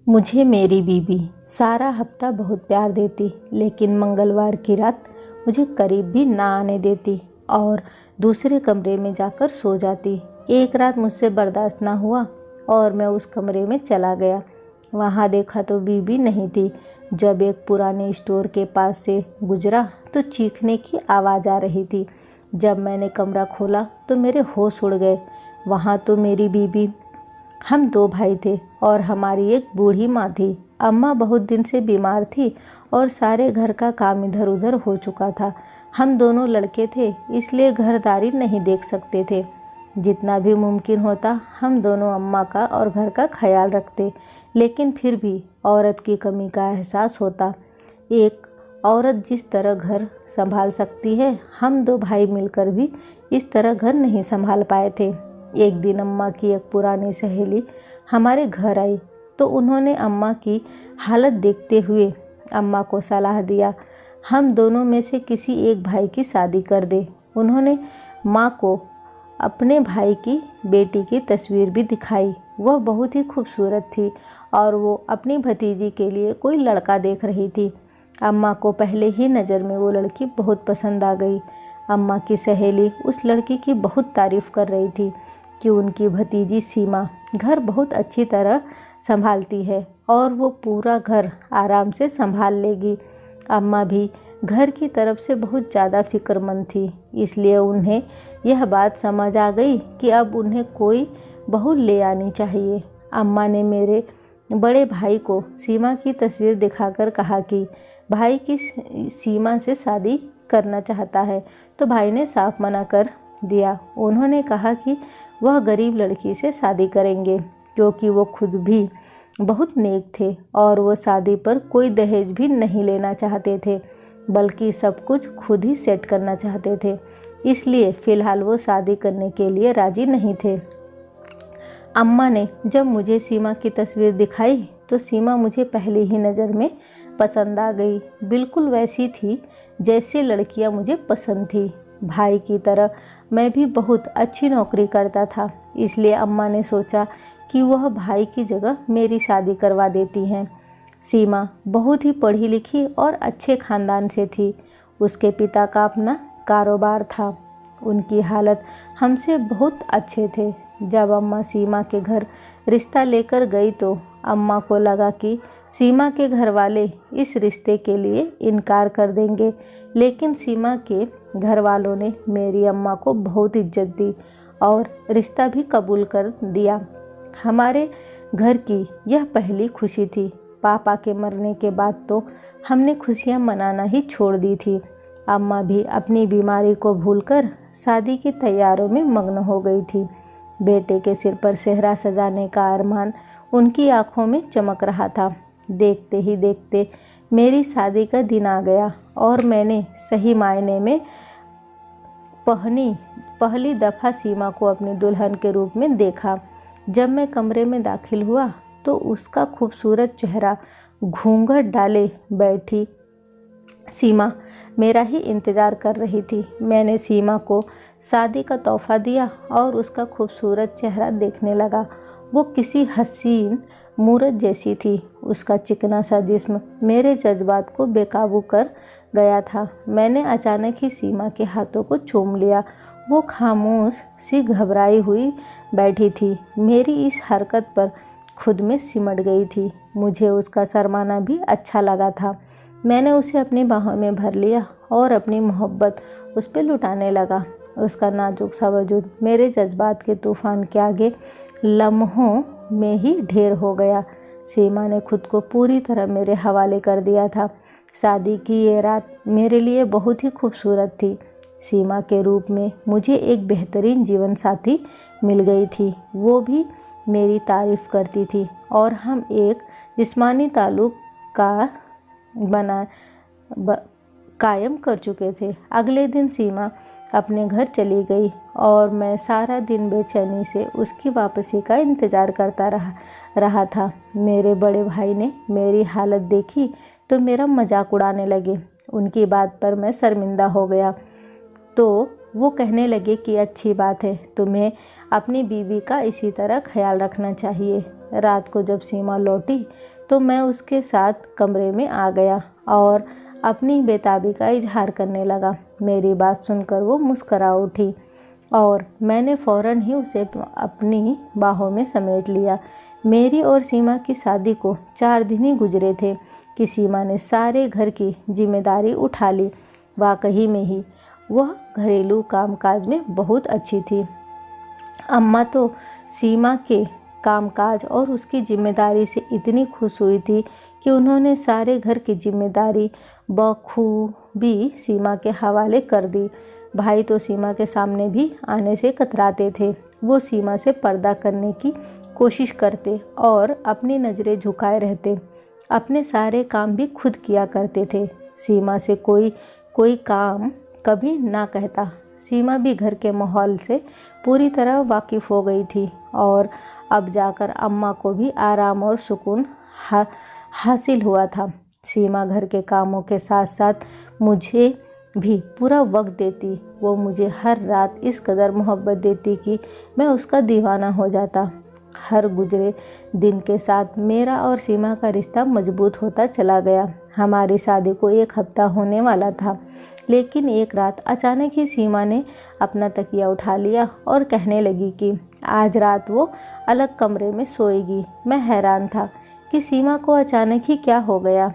मुझे मेरी बीवी सारा हफ्ता बहुत प्यार देती, लेकिन मंगलवार की रात मुझे करीब भी ना आने देती और दूसरे कमरे में जाकर सो जाती। एक रात मुझसे बर्दाश्त ना हुआ और मैं उस कमरे में चला गया। वहाँ देखा तो बीवी नहीं थी। जब एक पुराने स्टोर के पास से गुजरा तो चीखने की आवाज़ आ रही थी। जब मैंने कमरा खोला तो मेरे होश उड़ गए। वहाँ तो मेरी बीवी, हम दो भाई थे और हमारी एक बूढ़ी माँ थी। अम्मा बहुत दिन से बीमार थी और सारे घर का काम इधर उधर हो चुका था। हम दोनों लड़के थे, इसलिए घरदारी नहीं देख सकते थे। जितना भी मुमकिन होता हम दोनों अम्मा का और घर का ख्याल रखते, लेकिन फिर भी औरत की कमी का एहसास होता। एक औरत जिस तरह घर संभाल सकती है, हम दो भाई मिलकर भी इस तरह घर नहीं संभाल पाए थे। एक दिन अम्मा की एक पुरानी सहेली हमारे घर आई तो उन्होंने अम्मा की हालत देखते हुए अम्मा को सलाह दिया, हम दोनों में से किसी एक भाई की शादी कर दे। उन्होंने माँ को अपने भाई की बेटी की तस्वीर भी दिखाई। वह बहुत ही खूबसूरत थी और वो अपनी भतीजी के लिए कोई लड़का देख रही थी। अम्मा को पहले ही नज़र में वो लड़की बहुत पसंद आ गई। अम्मा की सहेली उस लड़की की बहुत तारीफ़ कर रही थी कि उनकी भतीजी सीमा घर बहुत अच्छी तरह संभालती है और वो पूरा घर आराम से संभाल लेगी। अम्मा भी घर की तरफ से बहुत ज़्यादा फिक्रमंद थी, इसलिए उन्हें यह बात समझ आ गई कि अब उन्हें कोई बहू ले आनी चाहिए। अम्मा ने मेरे बड़े भाई को सीमा की तस्वीर दिखाकर कहा कि भाई की सीमा से शादी करना चाहता है, तो भाई ने साफ मना कर दिया। उन्होंने कहा कि वह गरीब लड़की से शादी करेंगे, क्योंकि वो खुद भी बहुत नेक थे और वो शादी पर कोई दहेज भी नहीं लेना चाहते थे, बल्कि सब कुछ खुद ही सेट करना चाहते थे। इसलिए फ़िलहाल वो शादी करने के लिए राज़ी नहीं थे। अम्मा ने जब मुझे सीमा की तस्वीर दिखाई तो सीमा मुझे पहली ही नज़र में पसंद आ गई। बिल्कुल वैसी थी जैसी लड़कियां मुझे पसंद थी। भाई की तरह मैं भी बहुत अच्छी नौकरी करता था, इसलिए अम्मा ने सोचा कि वह भाई की जगह मेरी शादी करवा देती हैं। सीमा बहुत ही पढ़ी लिखी और अच्छे ख़ानदान से थी। उसके पिता का अपना कारोबार था। उनकी हालत हमसे बहुत अच्छे थे। जब अम्मा सीमा के घर रिश्ता लेकर गई तो अम्मा को लगा कि सीमा के घर वाले इस रिश्ते के लिए इनकार कर देंगे, लेकिन सीमा के घर वालों ने मेरी अम्मा को बहुत इज्जत दी और रिश्ता भी कबूल कर दिया। हमारे घर की यह पहली खुशी थी। पापा के मरने के बाद तो हमने खुशियां मनाना ही छोड़ दी थी। अम्मा भी अपनी बीमारी को भूलकर शादी की तैयारियों में मग्न हो गई थी। बेटे के सिर पर सेहरा सजाने का अरमान उनकी आंखों में चमक रहा था। देखते ही देखते मेरी शादी का दिन आ गया और मैंने सही मायने में पहली दफ़ा सीमा को अपनी दुल्हन के रूप में देखा। जब मैं कमरे में दाखिल हुआ तो उसका खूबसूरत चेहरा घूंघट डाले बैठी सीमा मेरा ही इंतज़ार कर रही थी। मैंने सीमा को शादी का तोहफ़ा दिया और उसका खूबसूरत चेहरा देखने लगा। वो किसी हसीन मूरत जैसी थी। उसका चिकना सा जिस्म मेरे जज्बात को बेकाबू कर गया था। मैंने अचानक ही सीमा के हाथों को चूम लिया। वो खामोश सी घबराई हुई बैठी थी, मेरी इस हरकत पर खुद में सिमट गई थी। मुझे उसका शर्माना भी अच्छा लगा था। मैंने उसे अपनी बाहों में भर लिया और अपनी मोहब्बत उस पर लुटाने लगा। उसका नाजुक सा वजूद मेरे जज्बात के तूफ़ान के आगे लम्हों में ही ढेर हो गया। सीमा ने खुद को पूरी तरह मेरे हवाले कर दिया था। शादी की ये रात मेरे लिए बहुत ही खूबसूरत थी। सीमा के रूप में मुझे एक बेहतरीन जीवन साथी मिल गई थी। वो भी मेरी तारीफ़ करती थी और हम एक जिस्मानी ताल्लुक़ कायम कर चुके थे। अगले दिन सीमा अपने घर चली गई और मैं सारा दिन बेचैनी से उसकी वापसी का इंतज़ार करता रहा था। मेरे बड़े भाई ने मेरी हालत देखी तो मेरा मजाक उड़ाने लगे। उनकी बात पर मैं शर्मिंदा हो गया तो वो कहने लगे कि अच्छी बात है, तुम्हें अपनी बीवी का इसी तरह ख्याल रखना चाहिए। रात को जब सीमा लौटी तो मैं उसके साथ कमरे में आ गया और अपनी बेताबी का इजहार करने लगा। मेरी बात सुनकर वो मुस्करा उठी और मैंने फ़ौरन ही उसे अपनी बाहों में समेट लिया। मेरी और सीमा की शादी को 4 दिन ही गुजरे थे कि सीमा ने सारे घर की जिम्मेदारी उठा ली। वाकई में ही वह घरेलू कामकाज में बहुत अच्छी थी। अम्मा तो सीमा के कामकाज और उसकी जिम्मेदारी से इतनी खुश हुई थी कि उन्होंने सारे घर की जिम्मेदारी बखूबी सीमा के हवाले कर दी। भाई तो सीमा के सामने भी आने से कतराते थे। वो सीमा से पर्दा करने की कोशिश करते और अपनी नज़रें झुकाए रहते। अपने सारे काम भी खुद किया करते थे। सीमा से कोई काम कभी ना कहता। सीमा भी घर के माहौल से पूरी तरह वाकिफ़ हो गई थी और अब जाकर अम्मा को भी आराम और सुकून हासिल हुआ था। सीमा घर के कामों के साथ साथ मुझे भी पूरा वक्त देती। वो मुझे हर रात इस कदर मोहब्बत देती कि मैं उसका दीवाना हो जाता। हर गुजरे दिन के साथ मेरा और सीमा का रिश्ता मजबूत होता चला गया। हमारी शादी को 1 हफ्ता होने वाला था, लेकिन एक रात अचानक ही सीमा ने अपना तकिया उठा लिया और कहने लगी कि आज रात वो अलग कमरे में सोएगी। मैं हैरान था कि सीमा को अचानक ही क्या हो गया।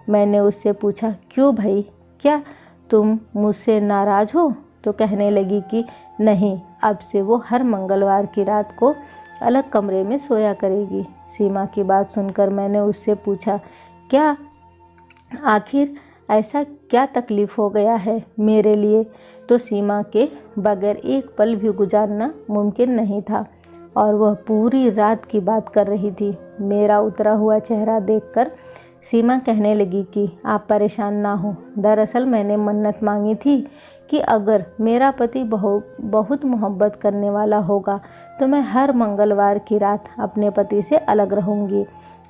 मैंने उससे पूछा, क्यों भाई, क्या तुम मुझसे नाराज़ हो? तो कहने लगी कि नहीं, अब से वो हर मंगलवार की रात को अलग कमरे में सोया करेगी। सीमा की बात सुनकर मैंने उससे पूछा, क्या आखिर ऐसा क्या तकलीफ़ हो गया है? मेरे लिए तो सीमा के बगैर एक पल भी गुजारना मुमकिन नहीं था और वह पूरी रात की बात कर रही थी। मेरा उतरा हुआ चेहरा देखकर सीमा कहने लगी कि आप परेशान ना हो। दरअसल मैंने मन्नत मांगी थी कि अगर मेरा पति बहुत मोहब्बत करने वाला होगा तो मैं हर मंगलवार की रात अपने पति से अलग रहूँगी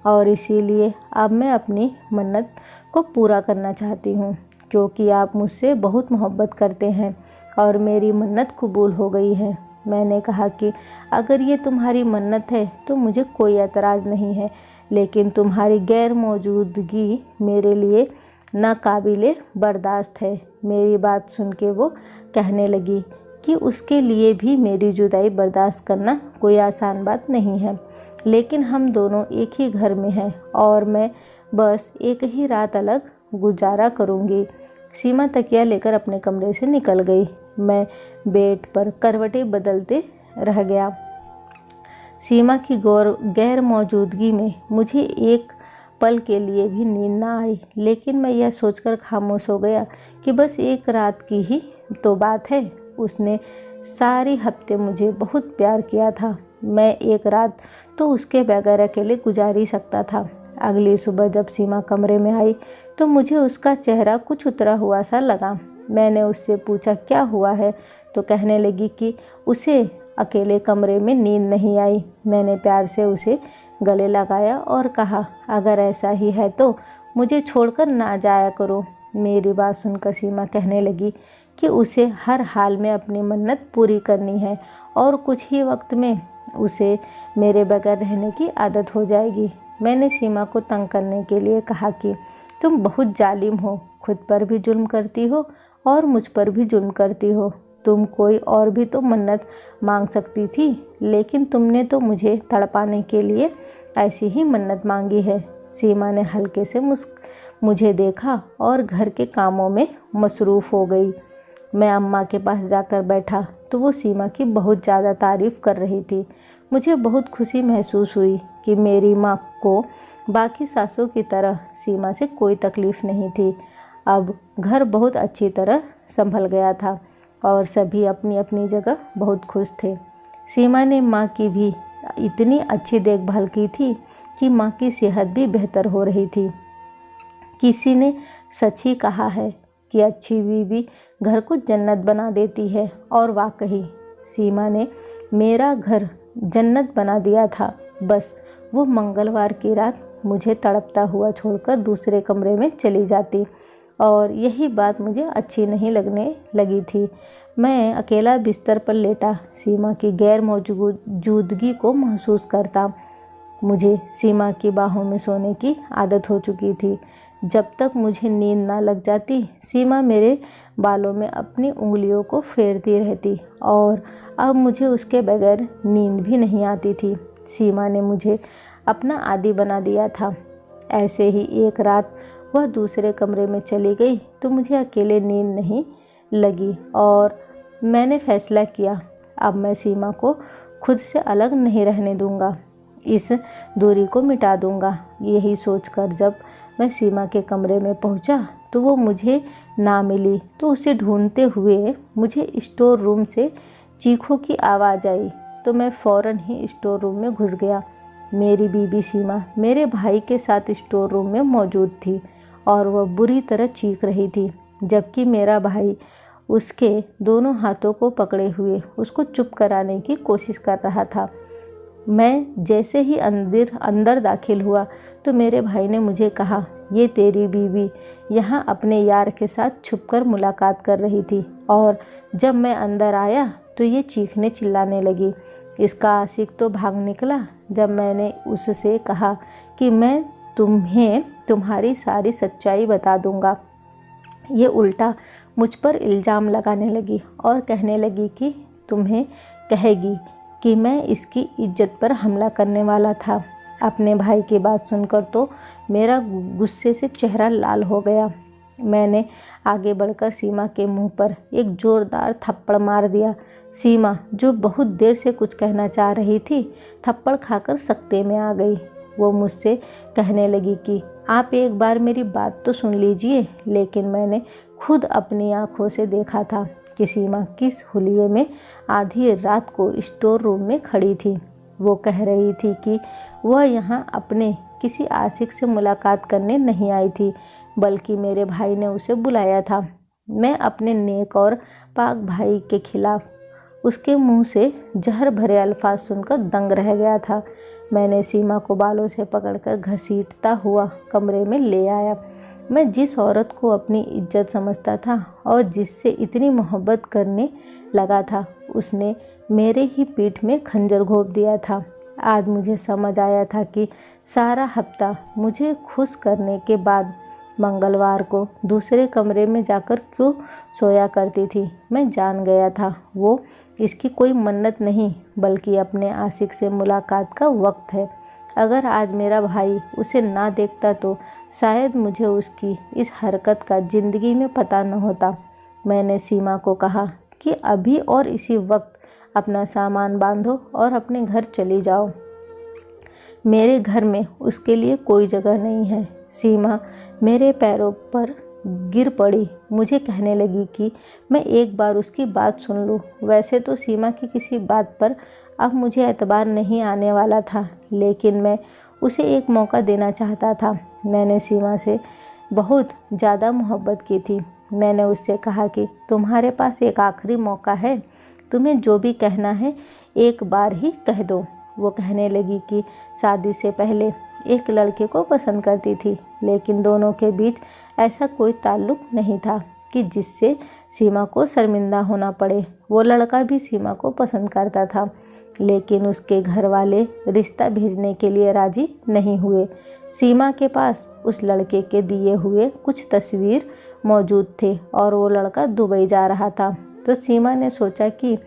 और इसीलिए अब मैं अपनी मन्नत को पूरा करना चाहती हूँ, क्योंकि आप मुझसे बहुत मोहब्बत करते हैं और मेरी मन्नत कबूल हो गई है। मैंने कहा कि अगर ये तुम्हारी मन्नत है तो मुझे कोई एतराज़ नहीं है, लेकिन तुम्हारी गैर मौजूदगी मेरे लिए नाकाबिले बर्दाश्त है। मेरी बात सुन के वो कहने लगी कि उसके लिए भी मेरी जुदाई बर्दाश्त करना कोई आसान बात नहीं है, लेकिन हम दोनों एक ही घर में हैं और मैं बस एक ही रात अलग गुजारा करूँगी। सीमा तकिया लेकर अपने कमरे से निकल गई। मैं बेड पर करवटें बदलते रह गया। सीमा की गैर मौजूदगी में मुझे एक पल के लिए भी नींद ना आई, लेकिन मैं यह सोचकर खामोश हो गया कि बस एक रात की ही तो बात है। उसने सारे हफ्ते मुझे बहुत प्यार किया था। मैं एक रात तो उसके बगैर अकेले गुजार ही सकता था। अगली सुबह जब सीमा कमरे में आई तो मुझे उसका चेहरा कुछ उतरा हुआ सा लगा। मैंने उससे पूछा, क्या हुआ है? तो कहने लगी कि उसे अकेले कमरे में नींद नहीं आई। मैंने प्यार से उसे गले लगाया और कहा, अगर ऐसा ही है तो मुझे छोड़कर ना जाया करो। मेरी बात सुनकर सीमा कहने लगी कि उसे हर हाल में अपनी मन्नत पूरी करनी है और कुछ ही वक्त में उसे मेरे बगैर रहने की आदत हो जाएगी। मैंने सीमा को तंग करने के लिए कहा कि तुम बहुत जालिम हो, खुद पर भी जुल्म करती हो और मुझ पर भी जुल्म करती हो। तुम कोई और भी तो मन्नत मांग सकती थी, लेकिन तुमने तो मुझे तड़पाने के लिए ऐसी ही मन्नत मांगी है। सीमा ने हल्के से मुझे देखा और घर के कामों में मसरूफ़ हो गई। मैं अम्मा के पास जाकर बैठा तो वो सीमा की बहुत ज़्यादा तारीफ़ कर रही थी। मुझे बहुत खुशी महसूस हुई कि मेरी माँ को बाकी सासों की तरह सीमा से कोई तकलीफ़ नहीं थी। अब घर बहुत अच्छी तरह संभल गया था और सभी अपनी अपनी जगह बहुत खुश थे। सीमा ने माँ की भी इतनी अच्छी देखभाल की थी कि माँ की सेहत भी बेहतर हो रही थी। किसी ने सच ही कहा है कि अच्छी बीवी घर को जन्नत बना देती है, और वाकई सीमा ने मेरा घर जन्नत बना दिया था। बस वो मंगलवार की रात मुझे तड़पता हुआ छोड़कर दूसरे कमरे में चली जाती और यही बात मुझे अच्छी नहीं लगने लगी थी। मैं अकेला बिस्तर पर लेटा सीमा की गैर मौजूदगी को महसूस करता। मुझे सीमा की बाहों में सोने की आदत हो चुकी थी। जब तक मुझे नींद ना लग जाती, सीमा मेरे बालों में अपनी उंगलियों को फेरती रहती और अब मुझे उसके बगैर नींद भी नहीं आती थी। सीमा ने मुझे अपना आदी बना दिया था। ऐसे ही एक रात वह दूसरे कमरे में चली गई तो मुझे अकेले नींद नहीं लगी और मैंने फैसला किया, अब मैं सीमा को खुद से अलग नहीं रहने दूंगा, इस दूरी को मिटा दूंगा। यही सोचकर जब मैं सीमा के कमरे में पहुंचा तो वो मुझे ना मिली। तो उसे ढूंढते हुए मुझे स्टोर रूम से चीखों की आवाज़ आई तो मैं फ़ौरन ही स्टोर रूम में घुस गया। मेरी बीबी सीमा मेरे भाई के साथ स्टोर रूम में मौजूद थी और वह बुरी तरह चीख रही थी, जबकि मेरा भाई उसके दोनों हाथों को पकड़े हुए उसको चुप कराने की कोशिश कर रहा था। मैं जैसे ही अंदर दाखिल हुआ तो मेरे भाई ने मुझे कहा, ये तेरी बीवी यहाँ अपने यार के साथ छुपकर मुलाकात कर रही थी और जब मैं अंदर आया तो ये चीखने चिल्लाने लगी। इसका आशिक तो भाग निकला। जब मैंने उससे कहा कि मैं तुम्हें तुम्हारी सारी सच्चाई बता दूंगा, ये उल्टा मुझ पर इल्ज़ाम लगाने लगी और कहने लगी कि तुम्हें कहेगी कि मैं इसकी इज्जत पर हमला करने वाला था। अपने भाई की बात सुनकर तो मेरा गुस्से से चेहरा लाल हो गया। मैंने आगे बढ़कर सीमा के मुंह पर एक ज़ोरदार थप्पड़ मार दिया। सीमा, जो बहुत देर से कुछ कहना चाह रही थी, थप्पड़ खाकर सकते में आ गई। वो मुझसे कहने लगी कि आप एक बार मेरी बात तो सुन लीजिए। लेकिन मैंने खुद अपनी आंखों से देखा था कि सीमा किस हुलिये में आधी रात को स्टोर रूम में खड़ी थी। वो कह रही थी कि वह यहाँ अपने किसी आशिक से मुलाकात करने नहीं आई थी, बल्कि मेरे भाई ने उसे बुलाया था। मैं अपने नेक और पाक भाई के खिलाफ उसके मुंह से जहर भरे अल्फाज सुनकर दंग रह गया था। मैंने सीमा को बालों से पकड़कर घसीटता हुआ कमरे में ले आया। मैं जिस औरत को अपनी इज्जत समझता था और जिससे इतनी मोहब्बत करने लगा था, उसने मेरे ही पीठ में खंजर घोंप दिया था। आज मुझे समझ आया था कि सारा हफ्ता मुझे खुश करने के बाद मंगलवार को दूसरे कमरे में जाकर क्यों सोया करती थी। मैं जान गया था वो इसकी कोई मन्नत नहीं, बल्कि अपने आशिक से मुलाकात का वक्त है। अगर आज मेरा भाई उसे ना देखता तो शायद मुझे उसकी इस हरकत का ज़िंदगी में पता न होता। मैंने सीमा को कहा कि अभी और इसी वक्त अपना सामान बांधो और अपने घर चली जाओ। मेरे घर में उसके लिए कोई जगह नहीं है। सीमा मेरे पैरों पर गिर पड़ी। मुझे कहने लगी कि मैं एक बार उसकी बात सुन लूँ। वैसे तो सीमा की किसी बात पर अब मुझे एतबार नहीं आने वाला था, लेकिन मैं उसे एक मौका देना चाहता था। मैंने सीमा से बहुत ज़्यादा मोहब्बत की थी। मैंने उससे कहा कि तुम्हारे पास एक आखिरी मौका है, तुम्हें जो भी कहना है एक बार ही कह दो। वो कहने लगी कि शादी से पहले एक लड़के को पसंद करती थी, लेकिन दोनों के बीच ऐसा कोई ताल्लुक नहीं था कि जिससे सीमा को शर्मिंदा होना पड़े। वो लड़का भी सीमा को पसंद करता था, लेकिन उसके घर वाले रिश्ता भेजने के लिए राजी नहीं हुए। सीमा के पास उस लड़के के दिए हुए कुछ तस्वीर मौजूद थे और वो लड़का दुबई जा रहा था। तो सीमा ने सोचा कि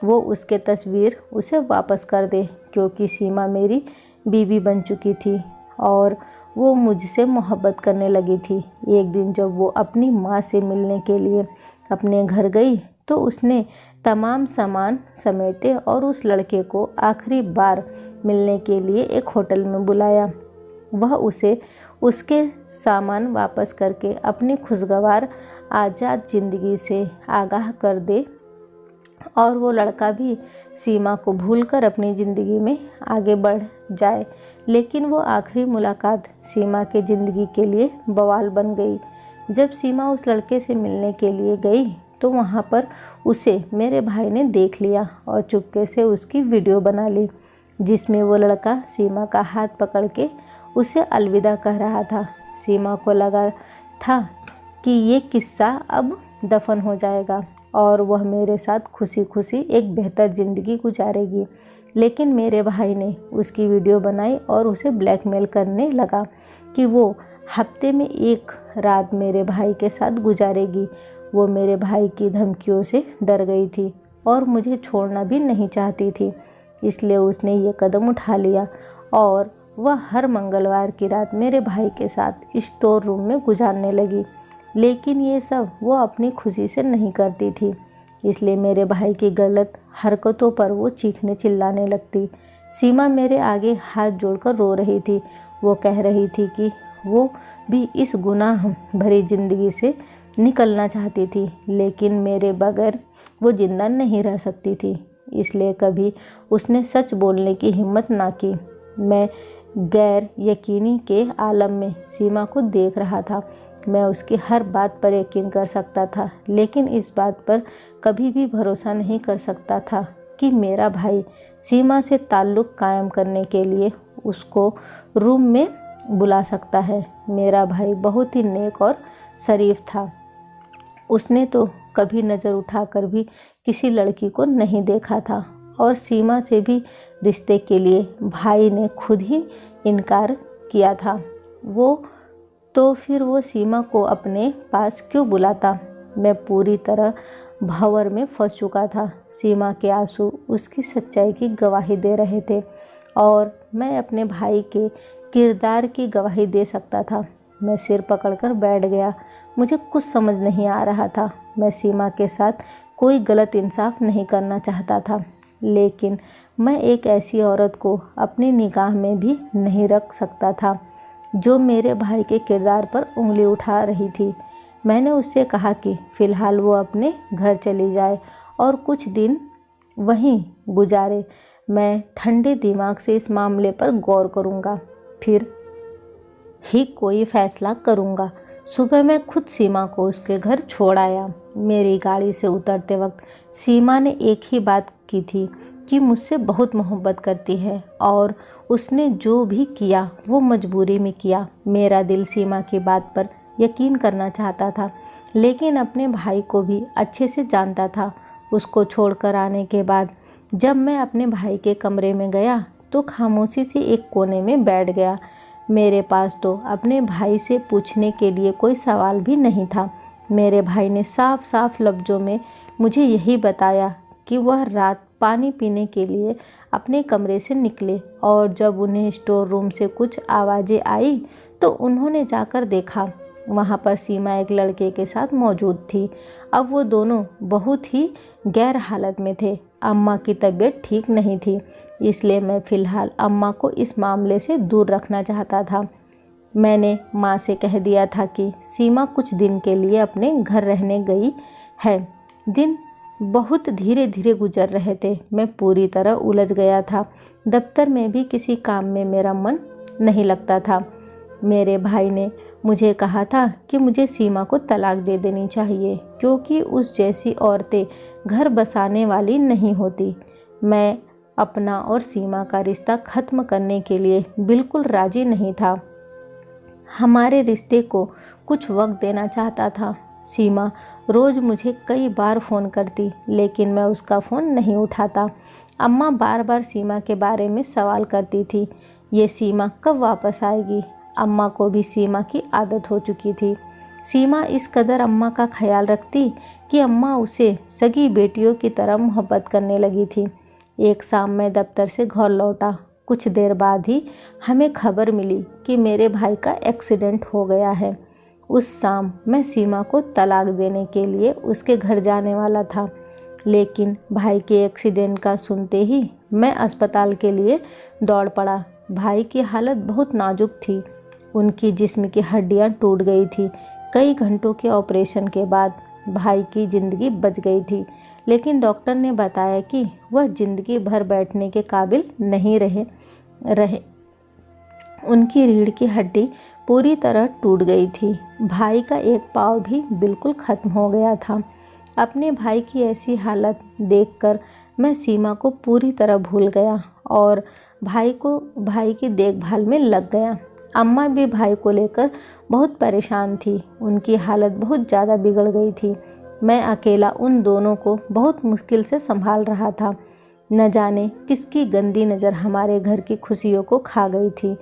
वो उसके तस्वीर उसे वापस कर दे, क्योंकि सीमा मेरी बीवी बन चुकी थी और वो मुझसे मोहब्बत करने लगी थी। एक दिन जब वो अपनी माँ से मिलने के लिए अपने घर गई तो उसने तमाम सामान समेटे और उस लड़के को आखिरी बार मिलने के लिए एक होटल में बुलाया। वह उसे उसके सामान वापस करके अपनी खुशगवार आज़ाद ज़िंदगी से आगाह कर दे और वो लड़का भी सीमा को भूलकर अपनी ज़िंदगी में आगे बढ़ जाए। लेकिन वो आखिरी मुलाकात सीमा के ज़िंदगी के लिए बवाल बन गई। जब सीमा उस लड़के से मिलने के लिए गई तो वहाँ पर उसे मेरे भाई ने देख लिया और चुपके से उसकी वीडियो बना ली, जिसमें वो लड़का सीमा का हाथ पकड़ के उसे अलविदा कह रहा था। सीमा को लगा था कि ये किस्सा अब दफन हो जाएगा और वह मेरे साथ खुशी खुशी एक बेहतर ज़िंदगी गुजारेगी। लेकिन मेरे भाई ने उसकी वीडियो बनाई और उसे ब्लैकमेल करने लगा कि वो हफ्ते में एक रात मेरे भाई के साथ गुजारेगी। वो मेरे भाई की धमकियों से डर गई थी और मुझे छोड़ना भी नहीं चाहती थी, इसलिए उसने ये कदम उठा लिया और वह हर मंगलवार की रात मेरे भाई के साथ स्टोर रूम में गुजारने लगी। लेकिन ये सब वो अपनी खुशी से नहीं करती थी, इसलिए मेरे भाई की गलत हरकतों पर वो चीखने चिल्लाने लगती। सीमा मेरे आगे हाथ जोड़कर रो रही थी। वो कह रही थी कि वो भी इस गुनाह भरी ज़िंदगी से निकलना चाहती थी, लेकिन मेरे बगैर वो जिंदा नहीं रह सकती थी। इसलिए कभी उसने सच बोलने की हिम्मत ना की। मैं गैर यकीनी के आलम में सीमा को देख रहा था। मैं उसकी हर बात पर यकीन कर सकता था, लेकिन इस बात पर कभी भी भरोसा नहीं कर सकता था कि मेरा भाई सीमा से ताल्लुक़ कायम करने के लिए उसको रूम में बुला सकता है। मेरा भाई बहुत ही नेक और शरीफ था। उसने तो कभी नज़र उठाकर भी किसी लड़की को नहीं देखा था और सीमा से भी रिश्ते के लिए भाई ने खुद ही इनकार किया था। तो फिर वो सीमा को अपने पास क्यों बुलाता? मैं पूरी तरह भंवर में फंस चुका था। सीमा के आंसू उसकी सच्चाई की गवाही दे रहे थे और मैं अपने भाई के किरदार की गवाही दे सकता था। मैं सिर पकड़कर बैठ गया। मुझे कुछ समझ नहीं आ रहा था। मैं सीमा के साथ कोई गलत इंसाफ नहीं करना चाहता था, लेकिन मैं एक ऐसी औरत को अपनी निगाह में भी नहीं रख सकता था जो मेरे भाई के किरदार पर उंगली उठा रही थी। मैंने उससे कहा कि फ़िलहाल वो अपने घर चली जाए और कुछ दिन वहीं गुजारे। मैं ठंडे दिमाग से इस मामले पर गौर करूँगा, फिर ही कोई फ़ैसला करूँगा। सुबह मैं खुद सीमा को उसके घर छोड़ आया। मेरी गाड़ी से उतरते वक्त सीमा ने एक ही बात की थी कि मुझसे बहुत मोहब्बत करती है और उसने जो भी किया वो मजबूरी में किया। मेरा दिल सीमा की बात पर यकीन करना चाहता था, लेकिन अपने भाई को भी अच्छे से जानता था। उसको छोड़कर आने के बाद जब मैं अपने भाई के कमरे में गया तो खामोशी से एक कोने में बैठ गया। मेरे पास तो अपने भाई से पूछने के लिए कोई सवाल भी नहीं था। मेरे भाई ने साफ साफ लफ्ज़ों में मुझे यही बताया कि वह रात पानी पीने के लिए अपने कमरे से निकले और जब उन्हें स्टोर रूम से कुछ आवाज़ें आई तो उन्होंने जाकर देखा। वहाँ पर सीमा एक लड़के के साथ मौजूद थी। अब वो दोनों बहुत ही गैर हालत में थे। अम्मा की तबीयत ठीक नहीं थी, इसलिए मैं फ़िलहाल अम्मा को इस मामले से दूर रखना चाहता था। मैंने माँ से कह दिया था कि सीमा कुछ दिन के लिए अपने घर रहने गई है। दिन बहुत धीरे धीरे गुजर रहे थे। मैं पूरी तरह उलझ गया था। दफ्तर में भी किसी काम में मेरा मन नहीं लगता था। मेरे भाई ने मुझे कहा था कि मुझे सीमा को तलाक दे देनी चाहिए, क्योंकि उस जैसी औरतें घर बसाने वाली नहीं होती। मैं अपना और सीमा का रिश्ता ख़त्म करने के लिए बिल्कुल राज़ी नहीं था। हमारे रिश्ते को कुछ वक्त देना चाहता था। सीमा रोज़ मुझे कई बार फ़ोन करती, लेकिन मैं उसका फ़ोन नहीं उठाता। अम्मा बार बार सीमा के बारे में सवाल करती थी। ये सीमा कब वापस आएगी? अम्मा को भी सीमा की आदत हो चुकी थी। सीमा इस कदर अम्मा का ख्याल रखती कि अम्मा उसे सगी बेटियों की तरह मोहब्बत करने लगी थी। एक शाम मैं दफ्तर से घर लौटा। कुछ देर बाद ही हमें खबर मिली कि मेरे भाई का एक्सीडेंट हो गया है। उस शाम मैं सीमा को तलाक देने के लिए उसके घर जाने वाला था, लेकिन भाई के एक्सीडेंट का सुनते ही मैं अस्पताल के लिए दौड़ पड़ा। भाई की हालत बहुत नाजुक थी। उनकी जिस्म की हड्डियां टूट गई थी। कई घंटों के ऑपरेशन के बाद भाई की ज़िंदगी बच गई थी, लेकिन डॉक्टर ने बताया कि वह ज़िंदगी भर बैठने के काबिल नहीं रहे। उनकी रीढ़ की हड्डी पूरी तरह टूट गई थी। भाई का एक पाँव भी बिल्कुल ख़त्म हो गया था। अपने भाई की ऐसी हालत देखकर मैं सीमा को पूरी तरह भूल गया और भाई की देखभाल में लग गया। अम्मा भी भाई को लेकर बहुत परेशान थी। उनकी हालत बहुत ज़्यादा बिगड़ गई थी। मैं अकेला उन दोनों को बहुत मुश्किल से संभाल रहा था। न जाने किसकी गंदी नज़र हमारे घर की खुशियों को खा गई थी।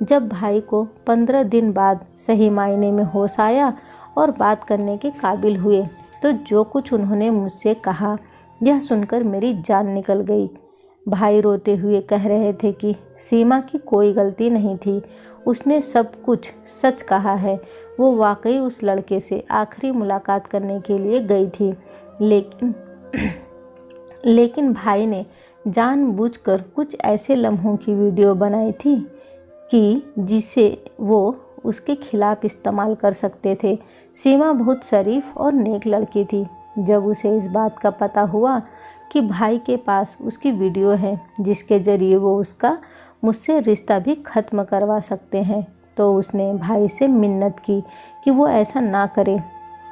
जब भाई को 15 दिन बाद सही मायने में होश आया और बात करने के काबिल हुए, तो जो कुछ उन्होंने मुझसे कहा, यह सुनकर मेरी जान निकल गई। भाई रोते हुए कह रहे थे कि सीमा की कोई गलती नहीं थी, उसने सब कुछ सच कहा है। वो वाकई उस लड़के से आखिरी मुलाकात करने के लिए गई थी, लेकिन भाई ने जानबूझकर कुछ ऐसे लम्हों की वीडियो बनाई थी कि जिसे वो उसके खिलाफ इस्तेमाल कर सकते थे। सीमा बहुत शरीफ और नेक लड़की थी। जब उसे इस बात का पता हुआ कि भाई के पास उसकी वीडियो है जिसके ज़रिए वो उसका मुझसे रिश्ता भी ख़त्म करवा सकते हैं, तो उसने भाई से मिन्नत की कि वो ऐसा ना करे।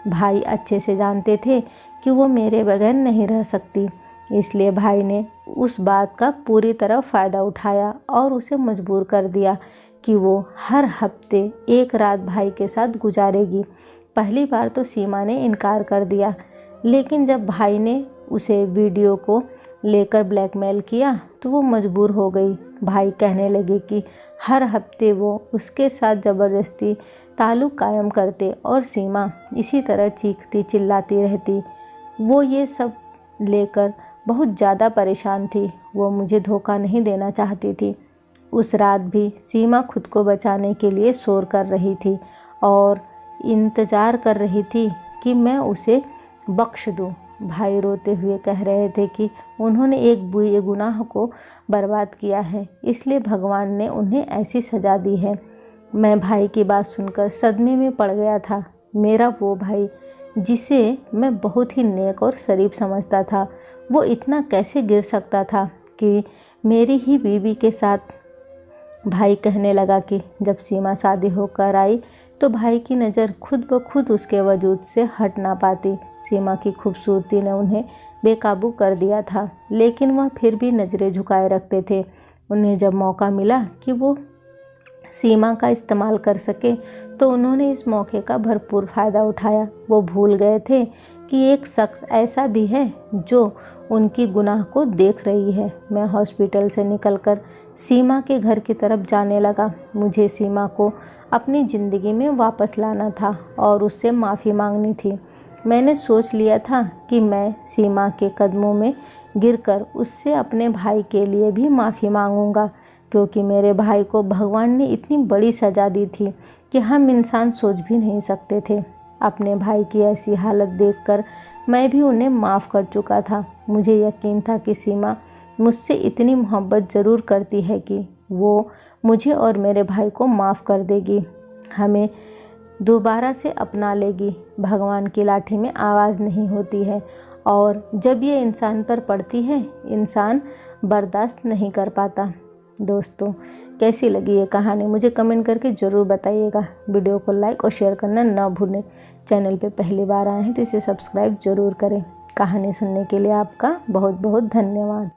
भाई अच्छे से जानते थे कि वो मेरे बगैर नहीं रह सकती, इसलिए भाई ने उस बात का पूरी तरह फ़ायदा उठाया और उसे मजबूर कर दिया कि वो हर हफ्ते एक रात भाई के साथ गुजारेगी। पहली बार तो सीमा ने इनकार कर दिया, लेकिन जब भाई ने उसे वीडियो को लेकर ब्लैकमेल किया तो वो मजबूर हो गई। भाई कहने लगे कि हर हफ्ते वो उसके साथ ज़बरदस्ती ताल्लुक़ कायम करते और सीमा इसी तरह चीखती चिल्लाती रहती। वो ये सब लेकर बहुत ज़्यादा परेशान थी। वो मुझे धोखा नहीं देना चाहती थी। उस रात भी सीमा खुद को बचाने के लिए शोर कर रही थी और इंतज़ार कर रही थी कि मैं उसे बख्श दूँ। भाई रोते हुए कह रहे थे कि उन्होंने एक बुरे गुनाह को बर्बाद किया है, इसलिए भगवान ने उन्हें ऐसी सज़ा दी है। मैं भाई की बात सुनकर सदमे में पड़ गया था। मेरा वो भाई जिसे मैं बहुत ही नेक और शरीफ समझता था, वो इतना कैसे गिर सकता था कि मेरी ही बीवी के साथ। भाई कहने लगा कि जब सीमा शादी होकर आई तो भाई की नज़र खुद ब खुद उसके वजूद से हट ना पाती। सीमा की खूबसूरती ने उन्हें बेकाबू कर दिया था, लेकिन वह फिर भी नज़रें झुकाए रखते थे। उन्हें जब मौका मिला कि वो सीमा का इस्तेमाल कर सके तो उन्होंने इस मौके का भरपूर फ़ायदा उठाया। वो भूल गए थे कि एक शख्स ऐसा भी है जो उनकी गुनाह को देख रही है। मैं हॉस्पिटल से निकलकर सीमा के घर की तरफ जाने लगा। मुझे सीमा को अपनी ज़िंदगी में वापस लाना था और उससे माफ़ी मांगनी थी। मैंने सोच लिया था कि मैं सीमा के कदमों में गिरकर उससे अपने भाई के लिए भी माफ़ी मांगूंगा, क्योंकि मेरे भाई को भगवान ने इतनी बड़ी सज़ा दी थी कि हम इंसान सोच भी नहीं सकते थे। अपने भाई की ऐसी हालत देखकर मैं भी उन्हें माफ़ कर चुका था। मुझे यकीन था कि सीमा मुझसे इतनी मोहब्बत ज़रूर करती है कि वो मुझे और मेरे भाई को माफ़ कर देगी, हमें दोबारा से अपना लेगी। भगवान की लाठी में आवाज़ नहीं होती है और जब ये इंसान पर पड़ती है, इंसान बर्दाश्त नहीं कर पाता। दोस्तों, कैसी लगी ये कहानी मुझे कमेंट करके ज़रूर बताइएगा। वीडियो को लाइक और शेयर करना ना भूलें। चैनल पे पहली बार आए हैं तो इसे सब्सक्राइब ज़रूर करें। कहानी सुनने के लिए आपका बहुत बहुत धन्यवाद।